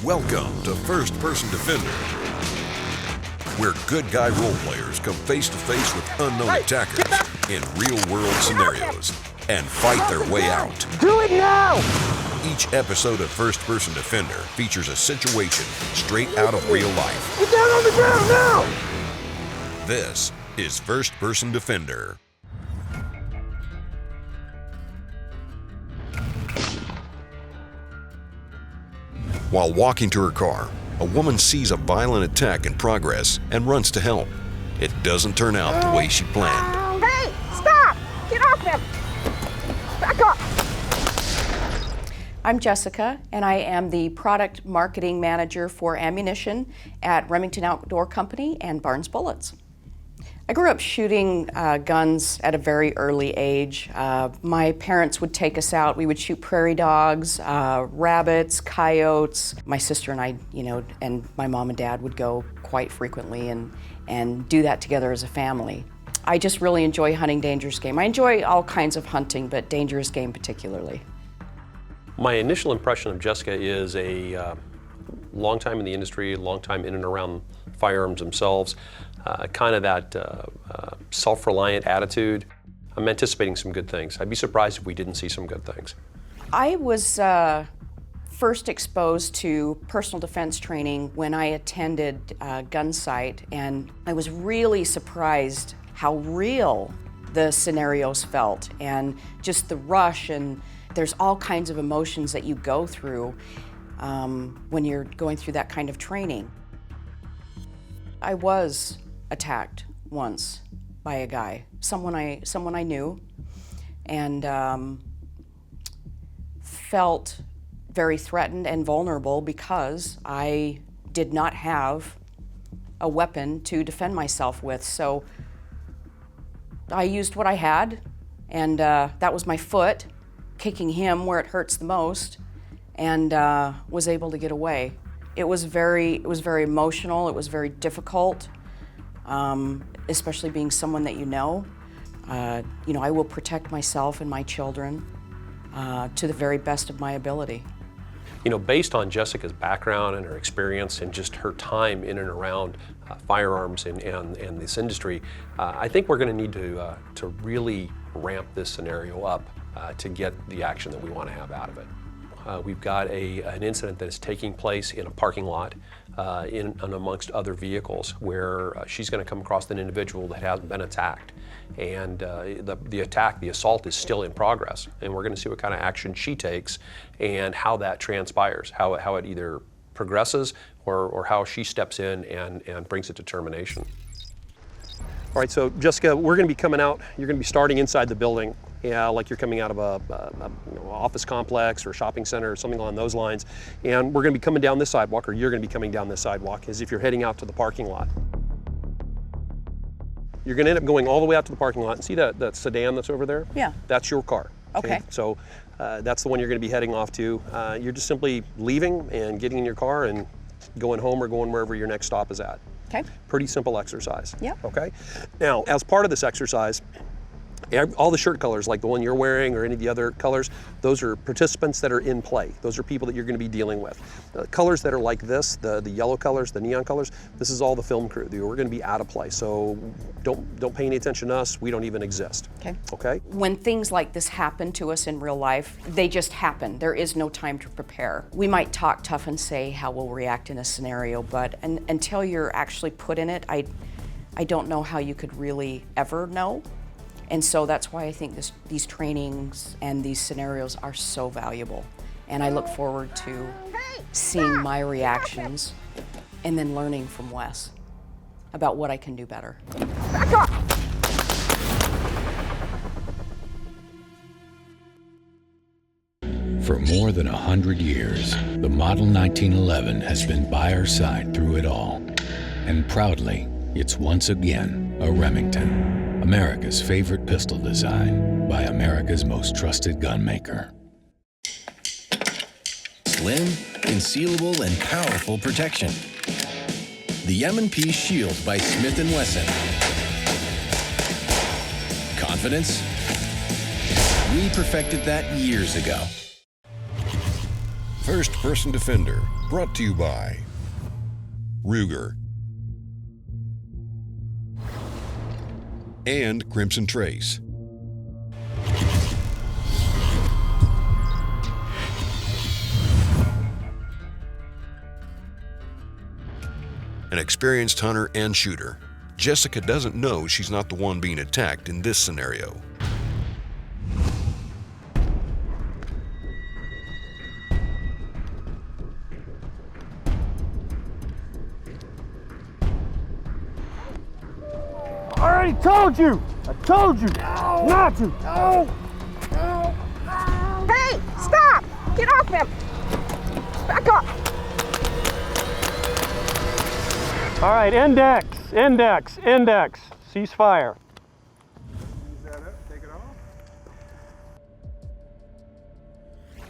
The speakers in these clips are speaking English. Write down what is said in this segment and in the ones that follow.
Welcome to First Person Defender, where good guy role players come face to face with unknown attackers in real-world scenarios and fight their way out. Do it now! Each episode of First Person Defender features a situation straight out of real life. Get down on the ground now! This is First Person Defender. While walking to her car, a woman sees a violent attack in progress and runs to help. It doesn't turn out the way she planned. Hey, stop! Get off him! Back up! I'm Jessica, and I am the product marketing manager for ammunition at Remington Outdoor Company and Barnes Bullets. I grew up shooting guns at a very early age. My parents would take us out. We would shoot prairie dogs, rabbits, coyotes. My sister and I, and my mom and dad would go quite frequently and do that together as a family. I just really enjoy hunting dangerous game. I enjoy all kinds of hunting, but dangerous game particularly. My initial impression of Jessica is a long time in the industry, long time in and around firearms themselves. Kind of that self-reliant attitude. I'm anticipating some good things. I'd be surprised if we didn't see some good things. I was first exposed to personal defense training when I attended Gun Sight, and I was really surprised how real the scenarios felt and just the rush, and there's all kinds of emotions that you go through when you're going through that kind of training. I was attacked once by a guy, someone I knew, and felt very threatened and vulnerable because I did not have a weapon to defend myself with. So I used what I had, and that was my foot, kicking him where it hurts the most, and was able to get away. It was very emotional. It was very difficult. Especially being someone that you know. I will protect myself and my children to the very best of my ability. Based on Jessica's background and her experience and just her time in and around firearms and this industry, I think we're going to need to really ramp this scenario up to get the action that we want to have out of it. We've got an incident that is taking place in a parking lot in and amongst other vehicles where she's going to come across an individual that hasn't been attacked. And the assault is still in progress. And we're going to see what kind of action she takes and how that transpires, how it either progresses or how she steps in and brings it to termination. All right, so Jessica, we're going to be coming out. You're going to be starting inside the building. Yeah, like you're coming out of a office complex or a shopping center or something along those lines. And we're going to be coming down this sidewalk, or you're going to be coming down this sidewalk as if you're heading out to the parking lot. You're going to end up going all the way out to the parking lot and see that sedan that's over there? Yeah. That's your car. Okay. So that's the one you're going to be heading off to. You're just simply leaving and getting in your car and going home or going wherever your next stop is at. Okay. Pretty simple exercise. Yep. Okay. Now, as part of this exercise, all the shirt colors, like the one you're wearing or any of the other colors, those are participants that are in play. Those are people that you're going to be dealing with. Colors that are like this, the yellow colors, the neon colors, this is all the film crew. We're going to be out of play, so don't pay any attention to us. We don't even exist. Okay. Okay? When things like this happen to us in real life, they just happen. There is no time to prepare. We might talk tough and say how we'll react in a scenario, but until you're actually put in it, I don't know how you could really ever know. And so that's why I think these trainings and these scenarios are so valuable. And I look forward to seeing my reactions and then learning from Wes about what I can do better. Back up! For more than 100 years, the Model 1911 has been by our side through it all. And proudly, it's once again a Remington. America's favorite pistol design by America's most trusted gun maker. Slim, concealable, and powerful protection. The M&P Shield by Smith & Wesson. Confidence? We perfected that years ago. First Person Defender, brought to you by Ruger and Crimson Trace. An experienced hunter and shooter, Jessica doesn't know she's not the one being attacked in this scenario. I already told you! I told you not to! No! Hey, stop! Get off him! Back up! All right, index, index, index. Ceasefire.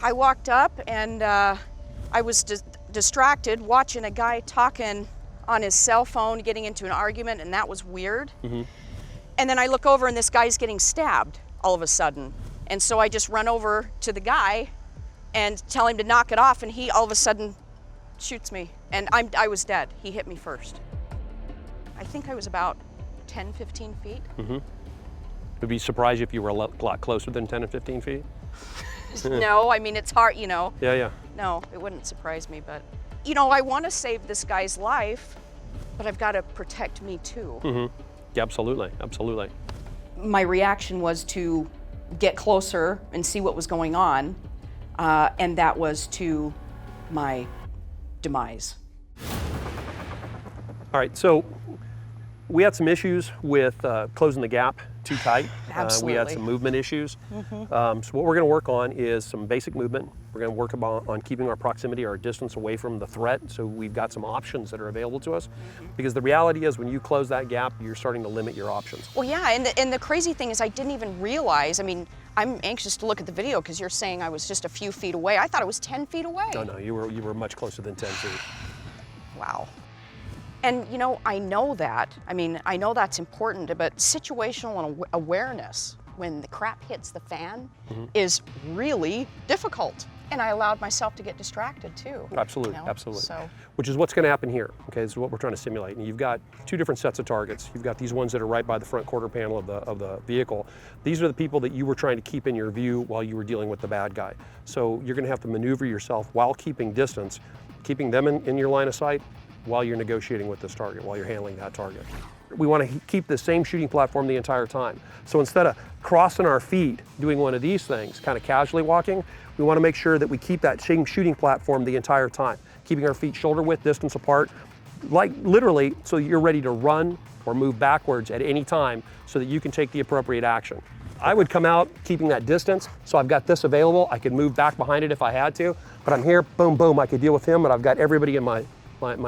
I walked up and I was distracted watching a guy talking on his cell phone, getting into an argument, and that was weird. And then I look over and this guy's getting stabbed all of a sudden. And so I just run over to the guy and tell him to knock it off, and he all of a sudden shoots me. And I was dead. He hit me first. I think I was about 10, 15 feet. Would be surprised if you were a lot closer than 10 or 15 feet? No, I mean, it's hard, you know. Yeah. No, it wouldn't surprise me, but, you know, I want to save this guy's life, but I've got to protect me too. Yeah, absolutely, absolutely. My reaction was to get closer and see what was going on, and that was to my demise. All right, so we had some issues with closing the gap too tight. We had some movement issues. So what we're going to work on is some basic movement. We're going to work on keeping our proximity, our distance away from the threat, so we've got some options that are available to us. Because the reality is when you close that gap, you're starting to limit your options. Well, yeah, and the crazy thing is I didn't even realize, I mean, I'm anxious to look at the video because you're saying I was just a few feet away. I thought it was 10 feet away. No, you were much closer than 10 feet. Wow. And you know, I know that. I mean, I know that's important, but situational awareness when the crap hits the fan is really difficult. And I allowed myself to get distracted too. Absolutely, you know? absolutely. So. Which is what's going to happen here. Okay, this is what we're trying to simulate. And you've got two different sets of targets. You've got these ones that are right by the front quarter panel of the vehicle. These are the people that you were trying to keep in your view while you were dealing with the bad guy. So you're going to have to maneuver yourself while keeping distance, keeping them in your line of sight while you're negotiating with this target, while you're handling that target. We want to keep the same shooting platform the entire time. So instead of crossing our feet, doing one of these things, kind of casually walking, we want to make sure that we keep that same shooting platform the entire time, keeping our feet shoulder width distance apart, like literally so you're ready to run or move backwards at any time so that you can take the appropriate action. I would come out keeping that distance, so I've got this available. I could move back behind it if I had to, but I'm here, boom, boom, I could deal with him, but I've got everybody in my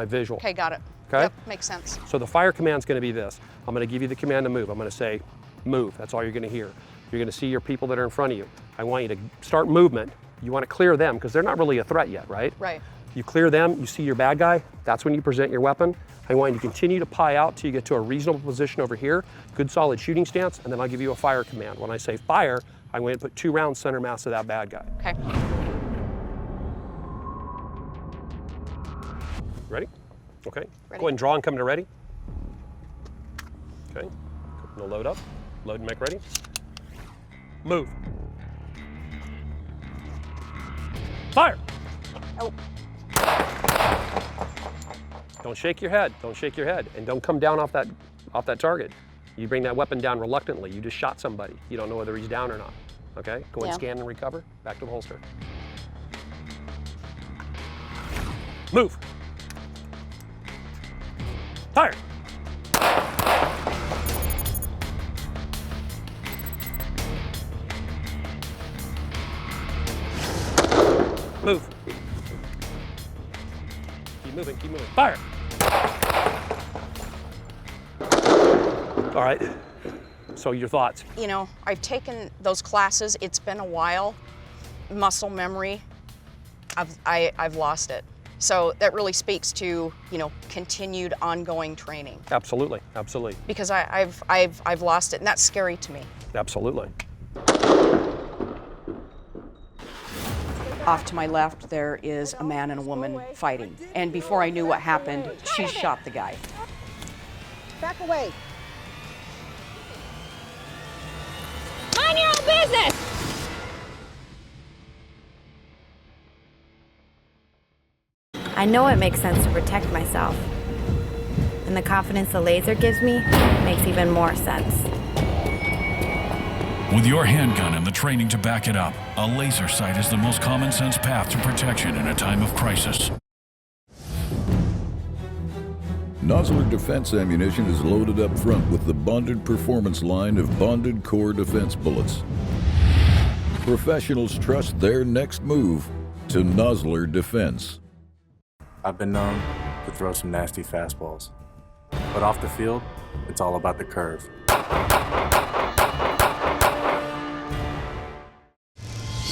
visual. Okay, got it. Okay? Yep, makes sense. So the fire command is going to be this. I'm going to give you the command to move. I'm going to say, move. That's all you're going to hear. You're going to see your people that are in front of you. I want you to start movement. You want to clear them because they're not really a threat yet, right? Right. You clear them, you see your bad guy, that's when you present your weapon. I want you to continue to pie out till you get to a reasonable position over here, good solid shooting stance, and then I'll give you a fire command. When I say fire, I'm going to put 2 rounds center mass to that bad guy. Okay. Ready? Okay. Ready. Go ahead and draw and come to ready. Okay. No load up. Load and make ready. Move. Fire. Oh. Don't shake your head. Don't shake your head, and don't come down off that target. You bring that weapon down reluctantly. You just shot somebody. You don't know whether he's down or not. Okay. Go and scan and recover. Back to the holster. Move. Fire! Move. Keep moving, keep moving. Fire! All right, so your thoughts? You know, I've taken those classes. It's been a while. Muscle memory, I've lost it. So that really speaks to, you know, continued ongoing training. Absolutely, absolutely. Because I've lost it, and that's scary to me. Absolutely. Off to my left, there is a man and a woman fighting. And before I knew what happened, she shot the guy. Back away. Mind your own business! I know it makes sense to protect myself. And the confidence the laser gives me makes even more sense. With your handgun and the training to back it up, a laser sight is the most common sense path to protection in a time of crisis. Nosler Defense Ammunition is loaded up front with the bonded performance line of bonded core defense bullets. Professionals trust their next move to Nosler Defense. I've been known to throw some nasty fastballs, but off the field, it's all about the curve.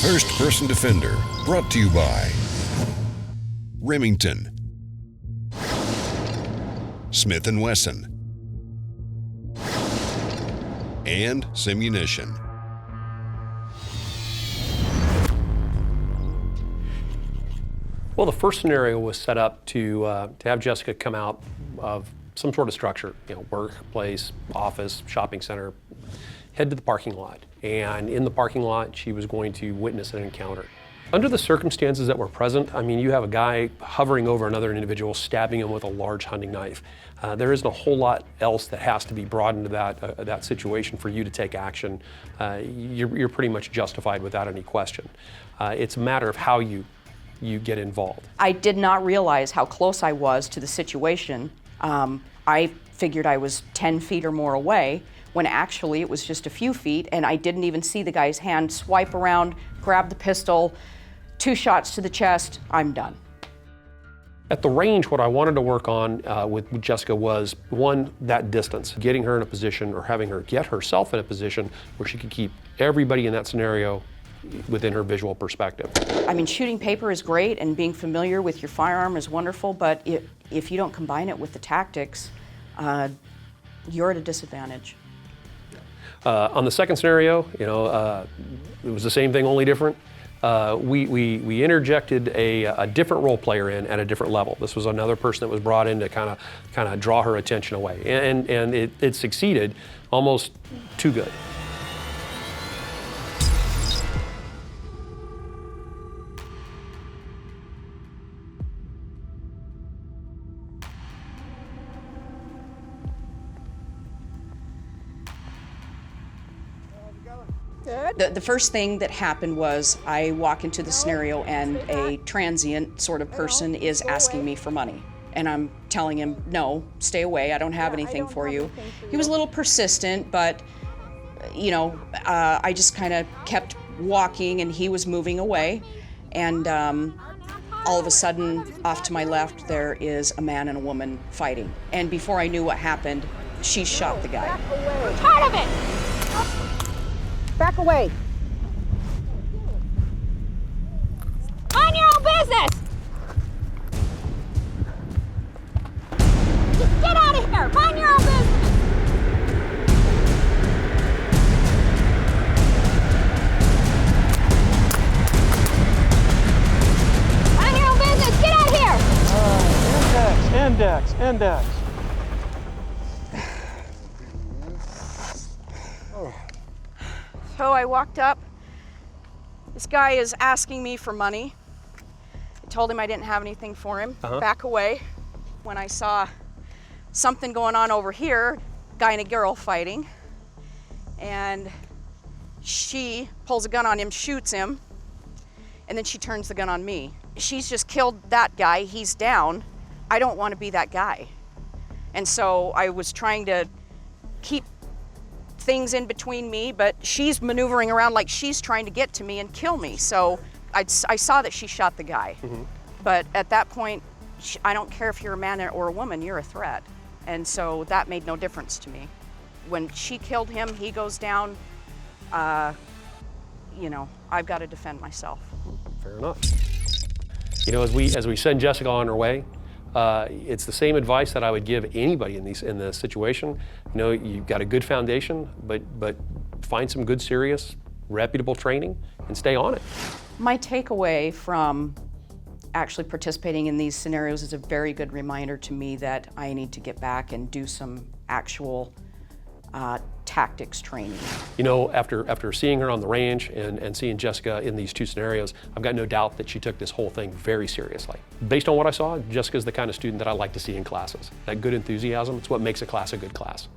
First Person Defender, brought to you by Remington, Smith & Wesson, and Simunition. Well, the first scenario was set up to have Jessica come out of some sort of structure, workplace, office, shopping center, head to the parking lot. And in the parking lot, she was going to witness an encounter. Under the circumstances that were present, I mean, you have a guy hovering over another individual, stabbing him with a large hunting knife. There isn't a whole lot else that has to be brought into that situation for you to take action. You're pretty much justified without any question. It's a matter of how you get involved. I did not realize how close I was to the situation. I figured I was 10 feet or more away, when actually it was just a few feet, and I didn't even see the guy's hand swipe around, grab the pistol, 2 shots to the chest, I'm done. At the range, what I wanted to work on with Jessica was, one, that distance, getting her in a position, or having her get herself in a position where she could keep everybody in that scenario within her visual perspective. I mean, shooting paper is great, and being familiar with your firearm is wonderful, but if you don't combine it with the tactics, you're at a disadvantage. On the second scenario, it was the same thing, only different. We interjected a different role player in at a different level. This was another person that was brought in to kind of draw her attention away, and it succeeded almost too good. The first thing that happened was I walk into the scenario and a transient sort of person is asking me for money. And I'm telling him, no, stay away, I don't have anything for you. He was a little persistent, but I just kind of kept walking and he was moving away. And all of a sudden, off to my left, there is a man and a woman fighting. And before I knew what happened, she shot the guy. I'm tired of it! Back away. Mind your own business! Just get out of here! Mind your own business! Mind your own business! Get out of here! Index. So I walked up. This guy is asking me for money. I told him I didn't have anything for him. Back away. When I saw something going on over here, guy and a girl fighting, and she pulls a gun on him, shoots him, and then she turns the gun on me. She's just killed that guy, he's down. I don't want to be that guy. And so I was trying to keep things in between me, but she's maneuvering around like she's trying to get to me and kill me. So I saw that she shot the guy. But at that point, I don't care if you're a man or a woman, you're a threat. And so that made no difference to me. When she killed him, he goes down, I've got to defend myself. Fair enough. As we send Jessica on her way, it's the same advice that I would give anybody in this situation. You've got a good foundation, but find some good serious reputable training, and stay on it. My takeaway from actually participating in these scenarios is a very good reminder to me that I need to get back and do some actual tactics training. You know, after seeing her on the range and seeing Jessica in these two scenarios, I've got no doubt that she took this whole thing very seriously. Based on what I saw, Jessica's the kind of student that I like to see in classes. That good enthusiasm, it's what makes a class a good class.